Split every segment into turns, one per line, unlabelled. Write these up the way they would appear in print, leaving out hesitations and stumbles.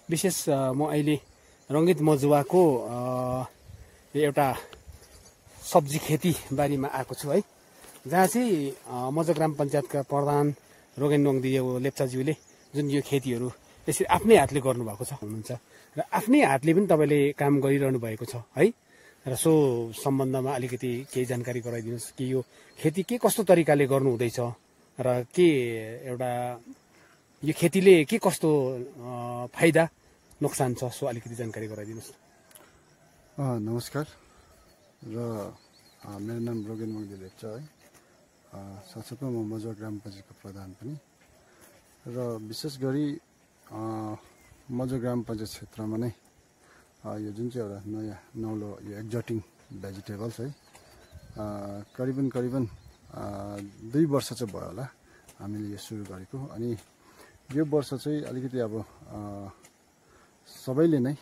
विशेष म अहिले रङ्गित मजुवाको एउटा सब्जी खेती बारीमा आएको छु है, जहाँ चाहिँ मजुवा ग्राम पञ्चायतका प्रधान रोगेन नोङदियो लेप्चाज्यूले जुन यो खेतीहरू यसरी आफ्नै हातले गर्नुभएको छ हुनुहुन्छ र आफ्नै हातले पनि तपाईँले काम गरिरहनु भएको छ है। र सो सम्बन्धमा अलिकति केही जानकारी गराइदिनुहोस् कि यो खेती के कस्तो तरिकाले गर्नु हुँदैछ र के एउटा यो खेतीले के कस्तो फाइदा नोक्सान छ, सो अलिकति जानकारी गराइदिनुहोस्।
नमस्कार र मेरो नाम रोगेन नोङदियो लेप्चा है। साथसाथमा म मजुवा ग्राम पञ्चायतको प्रधान पनि र विशेष गरी मजुवा ग्राम पञ्चायत क्षेत्रमा नै यो जुन चाहिँ एउटा नयाँ नौलो यो एक्जोटिङ भेजिटेबल्स है, करिबन 2 वर्ष चाहिँ भयो होला हामीले यो सुरु गरेको। अनि यो वर्ष चाहिँ अलिकति अब सबैले नै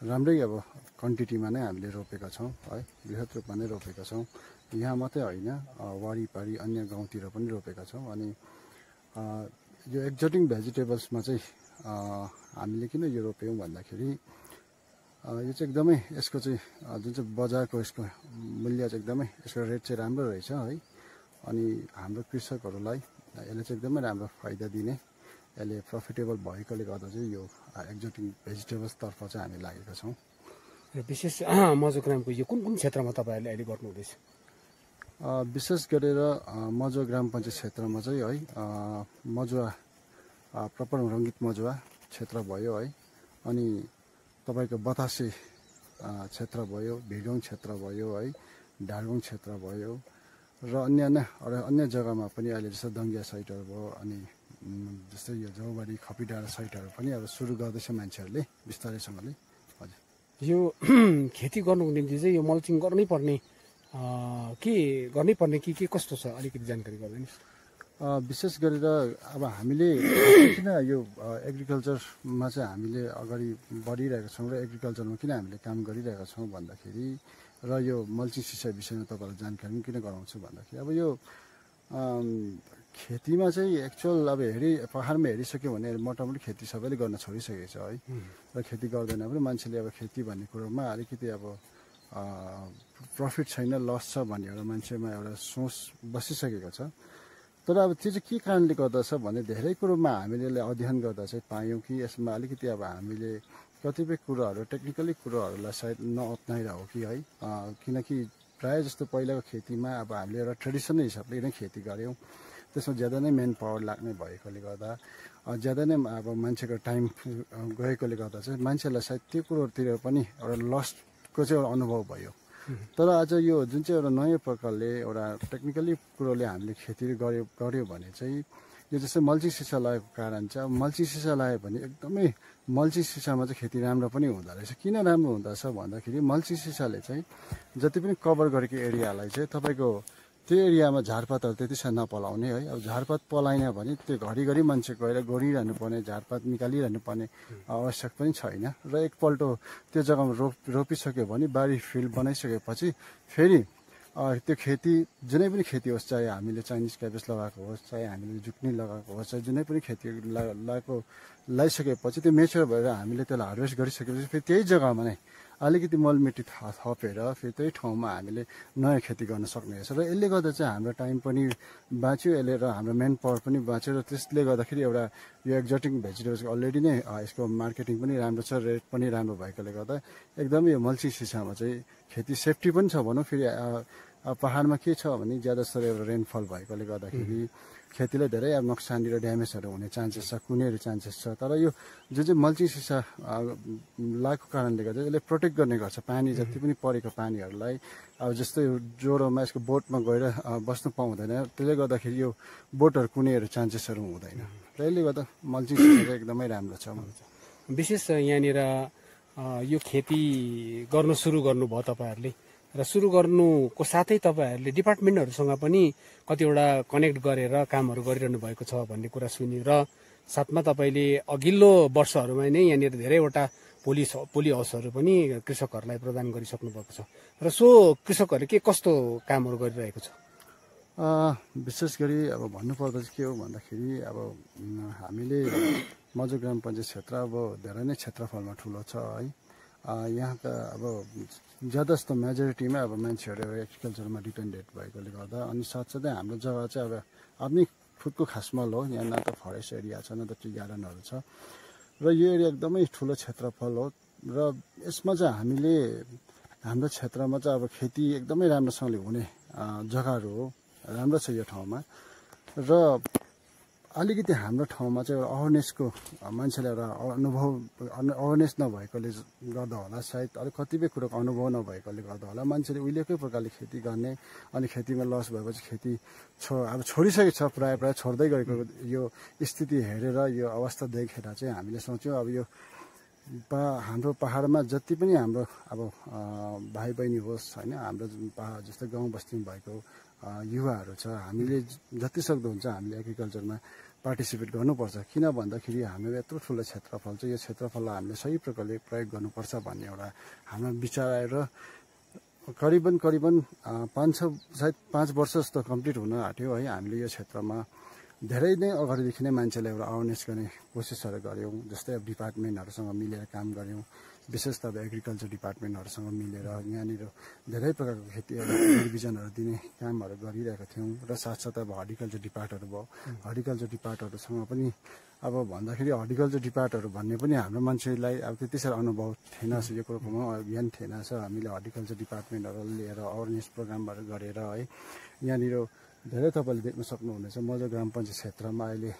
राम्रै अब क्वान्टिटीमा नै हामीले रोपेका छौँ है, बृहत रूपमा नै रोपेका छौँ। यहाँ मात्रै होइन, वारिपारि अन्य गाउँतिर पनि रोपेका छौँ। अनि यो एक्जोटिङ भेजिटेबल्समा चाहिँ हामीले किन यो रोप्यौँ भन्दाखेरि यो चाहिँ एकदमै यसको चाहिँ जुन चाहिँ बजारको यसको मूल्य चाहिँ एकदमै यसको रेट चाहिँ राम्रो रहेछ है। अनि हाम्रो कृषकहरूलाई यसले चाहिँ एकदमै राम्रो फाइदा दिने, यसले प्रफिटेबल भएकोले गर्दा चाहिँ यो एक्जोटिङ भेजिटेबल्सतर्फ चाहिँ हामी लागेका छौँ।
र विशेष मजुवा ग्रामको यो कुन कुन क्षेत्रमा तपाईँहरूले अहिले गर्नु हुँदैछ?
विशेष गरेर मजुवा ग्राम पञ्चायत क्षेत्रमा चाहिँ है, मजुवा प्रपर रङ्गित मजुवा क्षेत्र भयो है, अनि तपाईँको बतासे क्षेत्र भयो, भिडोङ क्षेत्र भयो है, ढाडगुङ क्षेत्र भयो र अन्य जग्गामा पनि अहिले जस्तो दङ्गिया साइटहरू भयो, अनि जस्तै यो जौबारी खपीडाँडा साइटहरू पनि अब सुरु गर्दैछ मान्छेहरूले बिस्तारैसँगले। हजुर,
यो खेती गर्नुको निम्ति चाहिँ यो मल्चिङ गर्नै पर्ने के कस्तो छ अलिकति जानकारी गरिदिनुहोस्।
विशेष गरेर अब हामीले किन यो एग्रिकल्चरमा चाहिँ हामीले अगाडि बढिरहेका छौँ र एग्रिकल्चरमा किन हामीले काम गरिरहेका छौँ भन्दाखेरि, र यो मल्चिङ सिँचाइ विषयमा तपाईँलाई जानकारी पनि किन गराउँछु भन्दाखेरि, अब यो खेतीमा चाहिँ एक्चुअल अब पहाडमा हेरिसक्यो भने मोटामोटी खेती सबैले गर्न छोडिसकेको छ है। र खेती गर्दैन पनि मान्छेले अब खेती भन्ने कुरोमा अलिकति अब प्रफिट छैन, लस छ भन्ने एउटा मान्छेमा एउटा सोच बसिसकेको छ। तर अब त्यो चाहिँ के कारणले गर्दा छ भने धेरै कुरोमा हामीले अध्ययन गर्दा चाहिँ पायौँ कि यसमा अलिकति अब हामीले कतिपय कुरोहरू टेक्निकली कुरोहरूलाई सायद नअप्नाएर हो कि है। किनकि प्रायः जस्तो पहिलाको खेतीमा अब हामीले एउटा ट्रेडिसनल हिसाबले नै खेती गऱ्यौँ, त्यसमा ज्यादा नै मेन पावर लाग्ने भएकोले गर्दा ज्यादा नै अब मान्छेको टाइम गएकोले गर्दा चाहिँ मान्छेलाई सायद त्यो कुरोतिर पनि एउटा लसको चाहिँ एउटा अनुभव भयो। तर आज यो जुन चाहिँ एउटा नयाँ प्रकारले एउटा टेक्निकली कुरोले हामीले खेती गऱ्यो भने चाहिँ यो जस्तै मल्चिङ सिसा लगाएको कारण चाहिँ अब मल्चिङ सिसा लगायो भने एकदमै मल्चिङ सिसामा चाहिँ खेती राम्रो पनि हुँदो रहेछ। किन राम्रो हुँदछ भन्दाखेरि मल्चिङ सिसाले चाहिँ जति पनि कभर गरेको एरियालाई चाहिँ तपाईँको त्यो एरियामा झारपातहरू त्यति साह्रो नपलाउने है। अब झारपात पलाएन भने त्यो घरिघरि मान्छे गएर गोडिरहनु पर्ने, झारपात निकालिरहनु पर्ने आवश्यक पनि छैन। र एकपल्ट त्यो जग्गामा रोपिसक्यो भने बारी फिल्ड बनाइसकेपछि फेरि त्यो खेती जुनै पनि खेती होस्, चाहे हामीले चाइनिज क्याबेज लगाएको होस्, चाहे हामीले जुक्नी लगाएको होस्, चाहे जुनै पनि खेती लगाइसकेपछि त्यो मेच्योर भएर हामीले त्यसलाई हार्भेस्ट गरिसकेपछि फेरि त्यही जग्गामा नै अलिकति मलमिट्टी थपेर फेरि त्यही ठाउँमा हामीले नयाँ खेती गर्न सक्ने रहेछ। र यसले गर्दा चाहिँ हाम्रो टाइम पनि बाँच्यो, यसले र हाम्रो मेन पावर पनि बाँच्यो। र त्यसले गर्दाखेरि एउटा यो एक्जोटिङ भेजिटेबल्सको अलरेडी नै यसको मार्केटिङ पनि राम्रो छ, रेट पनि राम्रो भएकोले गर्दा एकदमै यो मल्चिङ सिसामा चाहिँ खेती सेफ्टी पनि छ भनौँ। फेरि पहाडमा के छ भने ज्यादा जस्तो एउटा रेनफल भएकोले गर्दाखेरि खेतीलाई धेरै अब नोक्सानी र ड्यामेजहरू हुने चान्सेस छ, कुनै चान्सेस छ। तर यो जुन चाहिँ मल्चिङ सिसा लागेको कारणले गर्दा यसले प्रोटेक्ट गर्ने गर्छ पानी, जति पनि परेको पानीहरूलाई। अब जस्तै ज्वरोमा यसको बोटमा गएर बस्नु पाउँदैन, त्यसले गर्दाखेरि यो बोटहरू कुनैहरू चान्सेसहरू हुँदैन। र यसले गर्दा मल्चिङ सिसा चाहिँ एकदमै राम्रो छ।
विशेष यहाँनिर यो खेती गर्न सुरु गर्नुभयो तपाईँहरूले, र सुरु गर्नुको साथै तपाईँहरूले डिपार्टमेन्टहरूसँग पनि कतिवटा कनेक्ट गरेर कामहरू गरिरहनु भएको छ भन्ने कुरा सुन्यो। र साथमा तपाईँले अघिल्लो वर्षहरूमा नै यहाँनिर धेरैवटा पोली हाउसहरू पनि कृषकहरूलाई प्रदान गरिसक्नु भएको छ। र सो कृषकहरूले के कस्तो कामहरू गरिरहेको छ?
विशेष गरी अब भन्नुपर्दा चाहिँ के हो भन्दाखेरि अब हामीले मजो ग्राम पञ्चायत क्षेत्र अब धेरै नै क्षेत्रफलमा ठुलो छ है। यहाँका अब ज्यादा जस्तो मेजोरिटीमा अब मान्छेहरू एग्रिकल्चरमा डिपेन्डेन्ट भएकोले गर्दा अनि साथसाथै हाम्रो जग्गा चाहिँ अब आफ्नै खुदको खासमल हो। यहाँ न त फरेस्ट एरिया छ न त टी गार्डनहरू छ र यो एरिया एकदमै ठुलो क्षेत्रफल हो र यसमा चाहिँ हामीले हाम्रो क्षेत्रमा चाहिँ अब खेती एकदमै राम्रोसँगले हुने जग्गाहरू हो। राम्रो छ यो ठाउँमा र अलिकति हाम्रो ठाउँमा चाहिँ एउटा अवेरनेसको मान्छेले एउटा अवेरनेस नभएकोले गर्दा होला, सायद अलिक कतिपय कुरोको अनुभव नभएकोले गर्दा होला मान्छेले उहिलेकै प्रकारले खेती गर्ने अनि खेतीमा लस भएपछि खेती अब छोडिसकेको छ, प्रायः छोड्दै गएको यो स्थिति हेरेर यो अवस्था देखेर चाहिँ हामीले सोच्यौँ अब यो हाम्रो पहाडमा जति पनि हाम्रो अब भाइ बहिनी होस् होइन, हाम्रो पहाड जस्तै गाउँ बस्तीमा भएको युवाहरू छ, हामीले जति सक्दो हुन्छ हामीले एग्रिकल्चरमा पार्टिसिपेट गर्नुपर्छ। किन भन्दाखेरि हाम्रो यत्रो ठुलो क्षेत्रफल छ, यो क्षेत्रफललाई हामीले सही प्रकारले प्रयोग गर्नुपर्छ भन्ने एउटा हाम्रो विचार आएर करिबन 5 वर्ष जस्तो कम्प्लिट हुन आँट्यो है। हामीले यो क्षेत्रमा धेरै नै अगाडिदेखि नै मान्छेलाई एउटा अवेरनेस गर्ने कोसिसहरू गऱ्यौँ। जस्तै अब डिपार्टमेन्टहरूसँग मिलेर काम गऱ्यौँ, विशेष त अब एग्रिकल्चर डिपार्टमेन्टहरूसँग मिलेर यहाँनिर धेरै प्रकारको खेती बिजनहरू दिने कामहरू गरिरहेका थियौँ र साथसाथै अब हर्टिकल्चर डिपार्टहरू भयो। हर्टिकल्चर डिपार्टहरूसँग पनि अब भन्दाखेरि हर्टिकल्चर डिपार्टहरू भन्ने पनि हाम्रो मान्छेलाई अब त्यति साह्रो अनुभव थिएन, यो कुरोकोमा ज्ञान थिएन। हामीले हर्टिकल्चर डिपार्टमेन्टहरू लिएर अवेरनेस प्रोग्रामहरू गरेर है यहाँनिर धेरै तपाईँले देख्न सक्नुहुनेछ मजो ग्राम पञ्चायत क्षेत्रमा अहिले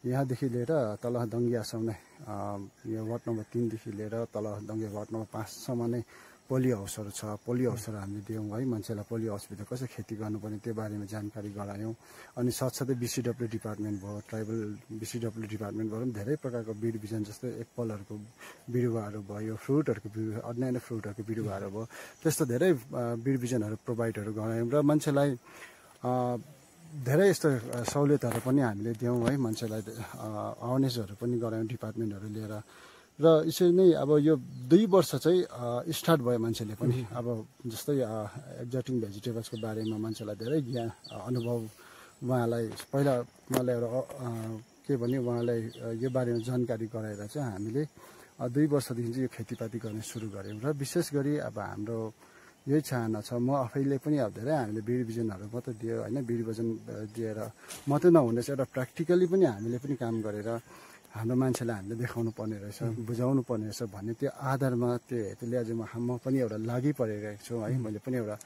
यहाँदेखि लिएर तल दङ्गियासम्म नै यो वार्ड नम्बर 3 देखि लिएर तल दङ्गिया वार्ड नम्बर 5 सम्म नै पोलियो हाउसहरू छ। पोलियो हाउसहरू हामीले दियौँ है, मान्छेलाई पोलियो हाउसभित्र कसरी खेती गर्नुपर्ने त्यो बारेमा जानकारी गरायौँ। अनि साथसाथै BCW डिपार्टमेन्ट भयो, ट्राइबल BCW डिपार्टमेन्टबाट पनि धेरै प्रकारको बिड बिजन जस्तै एप्पलहरूको बिरुवाहरू भयो, फ्रुटहरूको बिरुवा, अन्यान्य फ्रुटहरूको बिरुवाहरू भयो, त्यस्तो धेरै बिड बिजनहरू प्रोभाइडहरू गरायौँ र मान्छेलाई धेरै यस्तो सहुलियतहरू पनि हामीले दियौँ है। मान्छेलाई अवेरनेसहरू पनि गरायौँ डिपार्टमेन्टहरू लिएर र यसरी नै अब यो 2 वर्ष चाहिँ स्टार्ट भयो मान्छेले पनि अब जस्तै एक्जोटिक भेजिटेबल्सको बारेमा मान्छेलाई धेरै ज्ञान अनुभव उहाँलाई पहिला उहाँलाई एउटा के भन्यो उहाँलाई यो बारेमा जानकारी गराएर चाहिँ हामीले 2 वर्षदेखि चाहिँ यो खेतीपाती गर्ने सुरु गऱ्यौँ र विशेष गरी अब हाम्रो यही चाहना छ। म आफैले पनि अब धेरै हामीले बिड बिजनहरू मात्रै दियो होइन, बिड बिजन दिएर मात्रै नहुने चाहिँ एउटा प्र्याक्टिकली पनि हामीले पनि काम गरेर हाम्रो मान्छेलाई हामीले देखाउनु पर्ने रहेछ, बुझाउनु पर्ने रहेछ भन्ने त्यो आधारमा त्यो हेतुले आज म पनि एउटा लागि परिरहेको छु है। मैले पनि एउटा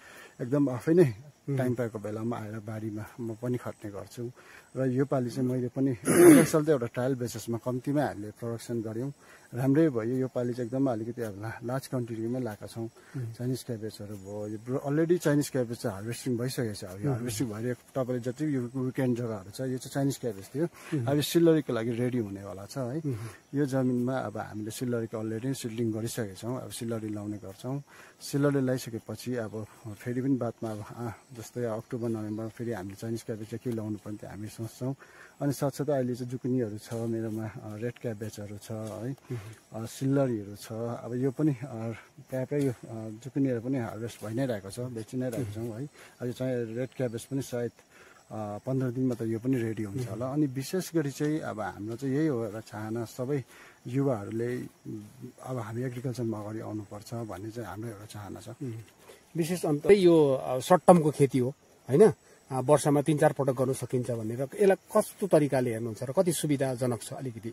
एकदम आफै नै टाइम पाएको बेलामा आएर बारीमा म पनि खट्ने गर्छु र योपालि चाहिँ मैले पनि साल चाहिँ एउटा ट्रायल बेसिसमा कम्तीमा हामीले प्रोडक्सन गऱ्यौँ, राम्रै भयो। योपालि चाहिँ एकदम अलिकति अब लार्ज क्वान्टिटीमै लगाएका छौँ। चाइनिज क्याबेजहरू भयो, यो अलरेडी चाइनिज क्याबेज चाहिँ हार्भेस्टिङ भइसकेको छ। अब यो हार्भेस्टिङ भइरहेको तपाईँले जति यो विकेन्ड जग्गाहरू छ यो चाहिँ चाइनिज क्याबेज थियो, अब सिल्लरीको लागि रेडी हुनेवाला छ है। यो जमिनमा अब हामीले सिल्लरीको अलरेडी सिल्डिङ गरिसकेका छौँ, अब सिल्लरी लाउने गर्छौँ। सिल्लरी लगाइसकेपछि अब फेरि पनि बादमा अब जस्तै अक्टोबर नोभेम्बर फेरि हामीले चाइनिज क्याबेज चाहिँ के लाउनु पर्ने त्यो हामी सोच्छौँ। अनि साथसाथै अहिले चाहिँ जुकुनीहरू छ मेरोमा, रेड क्याबेजहरू छ है, सिल्लरीहरू छ। अब यो पनि प्रायः यो जुकुनीहरू पनि हार्भेस्ट भइ नै रहेको छ, बेचि नै रहेको छौँ है। अब यो चाहिँ रेड क्याबेज पनि सायद 15 दिनमा त यो पनि रेडी हुन्छ होला। अनि विशेष गरी चाहिँ अब हाम्रो चाहिँ यही हो एउटा चाहना, सबै युवाहरूले अब हामी एग्रिकल्चरमा अगाडि आउनुपर्छ भन्ने चाहिँ हाम्रो एउटा चाहना छ।
विशेष अन्त यो सर्ट टर्मको खेती हो होइन, वर्षमा 3-4 पटक गर्नु सकिन्छ भनेर यसलाई कस्तो तरिकाले हेर्नुहुन्छ र कति सुविधाजनक छ? अलिकति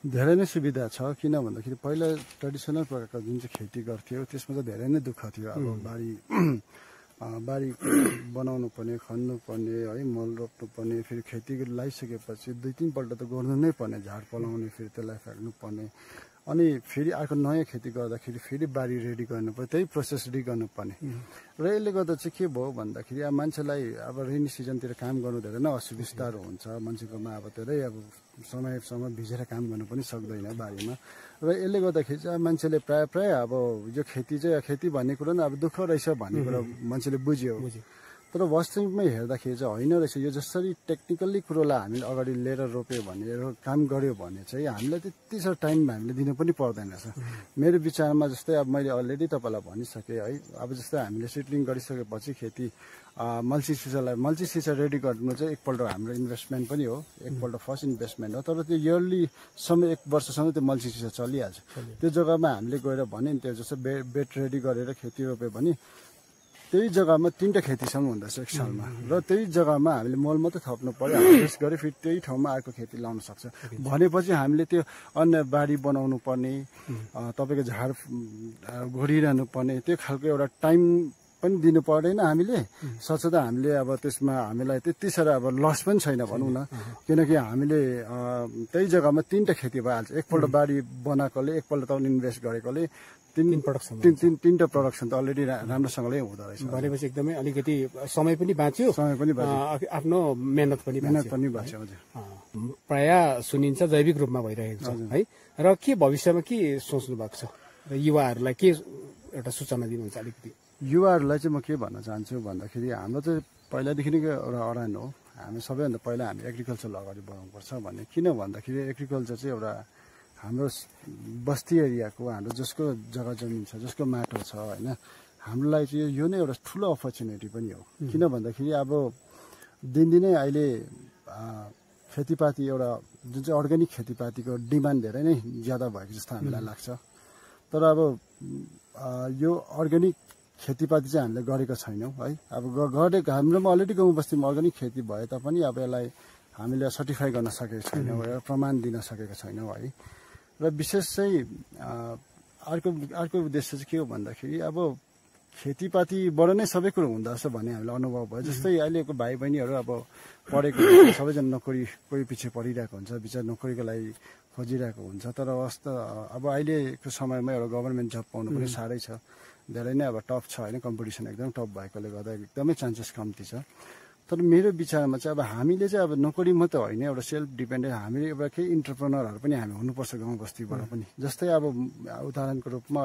धेरै नै सुविधा छ। किन भन्दाखेरि पहिला ट्रेडिसनल प्रकारको जुन चाहिँ खेती गर्थ्यो त्यसमा चाहिँ धेरै नै दुःख थियो। अब बारी बनाउनु पर्ने, खन्नु पर्ने है, मल रोप्नु पर्ने, फेरि खेती लगाइसकेपछि 2-3 पल्ट त गर्नु नै पर्ने, झार पलाउने, फेरि त्यसलाई फ्याँक्नु पर्ने, अनि फेरि अर्को नयाँ खेती गर्दाखेरि फेरि बारी रेडी गर्नु पर्यो, त्यही प्रोसेस गर्नु पर्ने। र यसले गर्दा चाहिँ के भयो भन्दाखेरि अब मान्छेलाई अब रेनी सिजनतिर काम गर्नु धेरै नै असुविस्ताहरू हुन्छ, मान्छेकोमा अब धेरै अब समयसम्म भिजेर काम गर्नु पनि सक्दैन बारीमा। र यसले गर्दाखेरि चाहिँ मान्छेले प्रायः अब यो खेती भन्ने कुरो नि अब दुःख रहेछ भन्ने कुरा मान्छेले बुझ्यो। तर वास्तविकमै हेर्दाखेरि चाहिँ होइन रहेछ। यो जसरी टेक्निकल्ली कुरोलाई हामीले अगाडि लिएर रोप्यो भने काम गर्यो भने चाहिँ हामीलाई त्यति साह्रो टाइम हामीले दिनु पनि पर्दैन रहेछ। मेरो विचारमा जस्तै अब मैले अलरेडी तपाईँलाई भनिसकेँ है, अब जस्तै हामीले सिडलिङ गरिसकेपछि खेती मल्ची सिसा रेडी गर्नु चाहिँ एकपल्ट हाम्रो इन्भेस्टमेन्ट पनि हो, एकपल्ट फर्स्ट इन्भेस्टमेन्ट हो। तर त्यो इयरलीसम्म 1 वर्षसम्म त्यो मल्ची सिसा चलिहाल्छ। त्यो जग्गामा हामीले गएर भने नि त्यो जस्तो बेड रेडी गरेर खेती रोप्यो भने त्यही जग्गामा 3टा खेतीसम्म हुँदछ एक सालमा, र त्यही जग्गामा हामीले मल मात्रै थप्नु पर्यो, हार्भेस्ट गरे फेरि त्यही ठाउँमा अर्को खेती लाउन सक्छ भनेपछि हामीले त्यो अन्य बारी बनाउनु पर्ने, तपाईँको झार घोरिरहनु पर्ने त्यो खालको एउटा टाइम पनि दिनु पर्दैन हामीले। साथसाथै हामीले अब त्यसमा हामीलाई त्यति साह्रो अब लस पनि छैन भनौँ न, किनकि हामीले त्यही जग्गामा 3टा खेती भइहाल्छ। एकपल्ट बारी बनाएकोले, एकपल्ट त इन्भेस्ट गरेकोले तीनटा प्रोडक्सन त अलरेडी राम्रोसँगले हुँदो रहेछ।
भनेपछि एकदमै अलिकति समय पनि बाँच्यो, आफ्नो मेहनत पनि
बाँच्यो। हजुर,
प्रायः सुनिन्छ जैविक रूपमा भइरहेको छ है। र के भविष्यमा के सोच्नु भएको छ र युवाहरूलाई के एउटा सूचना दिनुहुन्छ अलिकति?
युवाहरूलाई चाहिँ म के भन्न चाहन्छु भन्दाखेरि हाम्रो चाहिँ पहिलादेखि नै एउटा अडान हो, हामी सबैभन्दा पहिला हामी एग्रिकल्चर अगाडि बढाउनुपर्छ भन्ने। किन भन्दाखेरि एग्रिकल्चर चाहिँ एउटा हाम्रो बस्ती एरियाको, हाम्रो जसको जग्गा जमिन छ, जसको माटो छ होइन, हामीलाई चाहिँ यो नै एउटा ठुलो अपर्च्युनिटी पनि हो। किन भन्दाखेरि अब दिनदिनै अहिले खेतीपाती एउटा जुन चाहिँ अर्ग्यानिक खेतीपातीको डिमान्ड धेरै नै ज्यादा भएको जस्तो हामीलाई लाग्छ। तर अब यो अर्ग्यानिक खेतीपाती चाहिँ हामीले गरेको छैनौँ है। अब गरेको हाम्रोमा अलरेडी गाउँ बस्तीमा अर्ग्यानिक खेती भए तापनि अब यसलाई हामीले सर्टिफाई गर्न सकेको छैनौँ, प्रमाण दिन सकेका छैनौँ है। र विशेष चाहिँ अर्को उद्देश्य चाहिँ के हो भन्दाखेरि अब खेतीपातीबाट नै सबै कुरो हुँदो रहेछ भन्ने हामीलाई अनुभव भयो। जस्तै अहिलेको भाइ बहिनीहरू अब पढेको सबैजना नोकरी कोही पछि पढिरहेको हुन्छ, बिचरा नोकरीको लागि खोजिरहेको हुन्छ। तर अब अहिलेको समयमा एउटा गभर्मेन्ट जब पाउनु पनि साह्रै छ, धेरै नै अब टफ छ होइन, कम्पिटिसन एकदम टफ भएकोले गर्दा एकदमै चान्सेस कम्ती छ। तर मेरो विचारमा चाहिँ अब हामीले चाहिँ अब नोकरी मात्रै होइन, एउटा सेल्फ डिपेन्डेन्ट हामीले एउटा केही इन्टरप्रेनरहरू पनि हामी हुनुपर्छ गाउँ बस्तीबाट पनि। जस्तै अब उदाहरणको रूपमा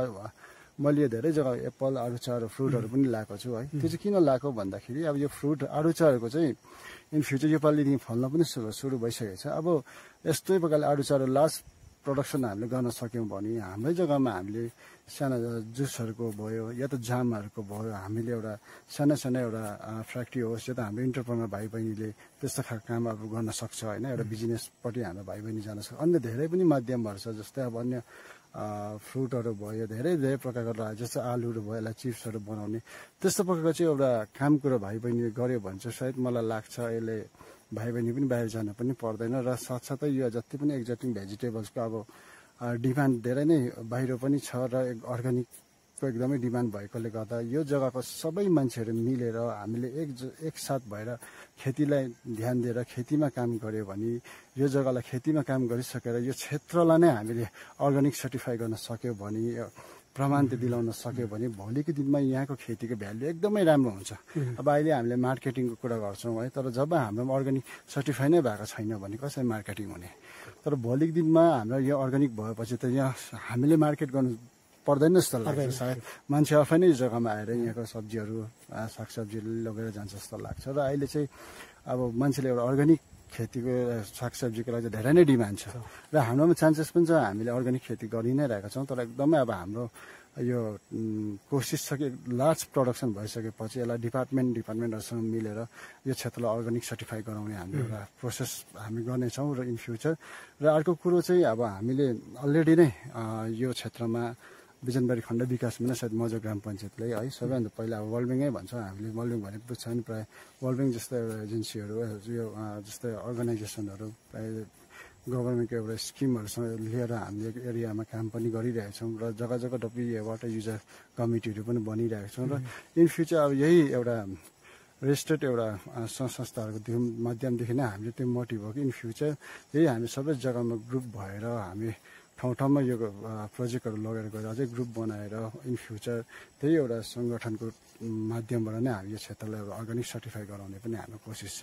मैले धेरै जग्गा एप्पल, आरुचार, फ्रुटहरू पनि ल्याएको छु है। त्यो चाहिँ किन ल्याएको भन्दाखेरि अब यो फ्रुट आरुचारहरूको चाहिँ इन फ्युचर योपालिदेखि फल्न पनि सुरु भइसकेको छ। अब यस्तै प्रकारले आरुचार लार्ज प्रोडक्सन हामीले गर्न सक्यौँ भने हाम्रै जग्गामा हामीले साना जुसहरूको भयो या त जामहरूको भयो, हामीले एउटा साना एउटा फ्याक्ट्री होस् या त हाम्रो इन्टरप्रेनर भाइ बहिनीले त्यस्तो खालको काम अब गर्न सक्छ होइन। एउटा बिजनेसपट्टि हाम्रो भाइ बहिनी जान सक्छ। अन्य धेरै पनि माध्यमहरू छ, जस्तै अब अन्य फ्रुटहरू भयो, धेरै प्रकारको जस्तो आलुहरू भयो, यसलाई चिप्सहरू बनाउने त्यस्तो प्रकारको चाहिँ एउटा काम कुरो भाइ बहिनीले गर्यो भने चाहिँ सायद मलाई लाग्छ यसले भाइ बहिनी पनि बाहिर जान पनि पर्दैन। र साथसाथै यो जति पनि एक्जोटिक भेजिटेबल्सको अब डिमान्ड धेरै नै बाहिर पनि छ, र अर्ग्यानिकको एकदमै डिमान्ड भएकोले गर्दा यो जग्गाको सबै मान्छेहरू मिलेर हामीले एकसाथ भएर खेतीलाई ध्यान दिएर खेतीमा काम गऱ्यो भने, यो जग्गालाई खेतीमा काम गरिसकेर यो क्षेत्रलाई नै हामीले अर्ग्यानिक सर्टिफाई गर्न सक्यो भने, प्रमाण दिलाउन सक्यो भने भोलिको दिनमा यहाँको खेतीको भ्यालु एकदमै राम्रो हुन्छ। अब अहिले हामीले मार्केटिङको कुरा गर्छौँ है, तर जब हाम्रोमा अर्ग्यानिक सर्टिफाई नै भएको छैन भने कसरी मार्केटिङ हुने? तर भोलिको दिनमा हाम्रो यो अर्ग्यानिक भएपछि त यहाँ हामीले मार्केट गर्नु पर्दैन जस्तो लाग्छ। सायद मान्छे आफै नै जग्गामा आएर यहाँको सब्जीहरू सागसब्जीहरू लगेर जान्छ जस्तो लाग्छ। र अहिले चाहिँ अब मान्छेले एउटा अर्ग्यानिक खेतीको सागसब्जीको लागि धेरै नै डिमान्ड छ, र हाम्रोमा चान्सेस पनि छ। हामीले अर्ग्यानिक खेती गरि नै रहेका छौँ, तर एकदमै अब हाम्रो यो कोसिस छ कि लार्ज प्रोडक्सन भइसकेपछि यसलाई डिपार्टमेन्टहरूसँग मिलेर यो क्षेत्रलाई अर्ग्यानिक सर्टिफाई गराउने हाम्रो एउटा प्रोसेस हामी गर्नेछौँ र इन फ्युचर। र अर्को कुरो चाहिँ अब हामीले अलरेडी नै यो क्षेत्रमा बिजनबारी खण्ड विकासमा नै सायद मजा ग्राम पञ्चायतले है सबैभन्दा पहिला अब वर्ल्ड ब्याङ्कै भन्छ, हामीले वर्ल्ड ब्याङ्क भनेको छ नि, प्रायः वर्ल्ड ब्याङ्क जस्तो एउटा एजेन्सीहरू यो जस्तै अर्गनाइजेसनहरू प्रायः गभर्मेन्टको एउटा स्किमहरूसँग लिएर हामीले एरियामा काम पनि गरिरहेका छौँ, र जग्गा जग्गा डब्ल्यू वाटर युजर कमिटीहरू पनि बनिरहेका छौँ। र इन फ्युचर अब यही एउटा रेजिस्टर्ड एउटा संस्थाहरूको माध्यमदेखि नै हामीले त्यो मोटिभ हो कि इन फ्युचर यही हामी सबै जग्गामा ग्रुप भएर हामी ठाउँमा यो प्रोजेक्टहरू लगेर गएर अझै ग्रुप बनाएर इन फ्युचर त्यही एउटा सङ्गठनको माध्यमबाट नै हामी यो क्षेत्रलाई एउटा अर्ग्यानिक सर्टिफाई गराउने पनि हाम्रो कोसिस छ।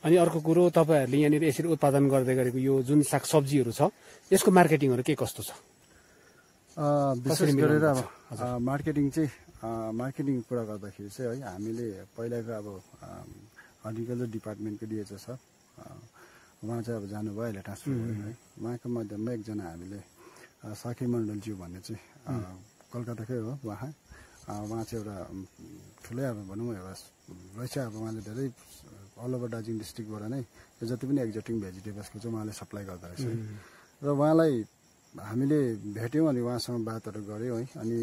अनि अर्को कुरो, तपाईँहरूले यहाँनिर यसरी उत्पादन गर्दै गरेको यो जुन सागसब्जीहरू छ यसको मार्केटिङहरू के कस्तो छ?
विशेष गरेर अब मार्केटिङ चाहिँ मार्केटिङ कुरा गर्दाखेरि चाहिँ है हामीले पहिलाको अब हर्टिकल्चर डिपार्टमेन्टको डिएचओ छ, उहाँ चाहिँ अब जानुभयो अहिले ट्रान्सफर भयो है। उहाँको मध्येमा एकजना हामीले साकेत मण्डलज्यू भन्ने चाहिँ कलकत्ताकै हो उहाँ चाहिँ एउटा ठुलै अब भनौँ एउटा रहेछ। अब उहाँले धेरै अल ओभर दार्जिलिङ डिस्ट्रिक्टबाट नै यो जति पनि एक्जोटिक भेजिटेबल्सको चाहिँ उहाँले सप्लाई गर्दो रहेछ र उहाँलाई हामीले भेट्यौँ अनि उहाँसँग बातहरू गऱ्यौँ है। अनि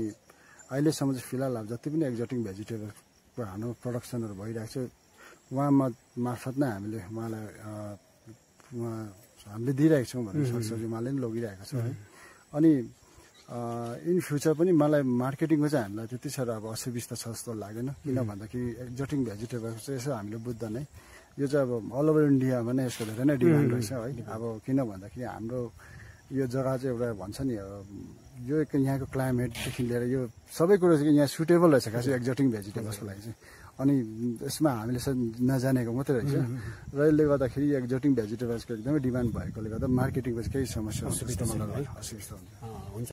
अहिलेसम्म चाहिँ फिलहाल अब जति पनि एक्जोटिक भेजिटेबल्सको हाम्रो प्रडक्सनहरू भइरहेको छ उहाँ मार्फत नै हामीले उहाँलाई हामीले दिइरहेको छौँ भनेर सरसरी उहाँले पनि लगिरहेको छ है। अनि इन फ्युचर पनि मलाई मार्केटिङको चाहिँ हामीलाई त्यति साह्रो अब असुविस्ता छ जस्तो लागेन, किन भन्दाखेरि एक्जोटिक भेजिटेबल्स चाहिँ यसो हामीले बुझ्दा नै यो चाहिँ अब अल ओभर इन्डियामा नै यसको धेरै नै डिमान्ड रहेछ है। अब किन भन्दाखेरि हाम्रो यो जग्गा चाहिँ एउटा भन्छ नि यो यहाँको क्लाइमेटदेखि लिएर यो सबै कुरो चाहिँ यहाँ सुटेबल रहेछ खासै एक्जोटिक भेजिटेबल्सको लागि चाहिँ। अनि यसमा हामीले नजानेको मात्रै रहेछ र यसले गर्दाखेरि एक्जोटिक भेजिटेबल्सको एकदमै डिमान्ड भएकोले गर्दा मार्केटिङको चाहिँ केही समस्या असुविस्ता हुन्छ।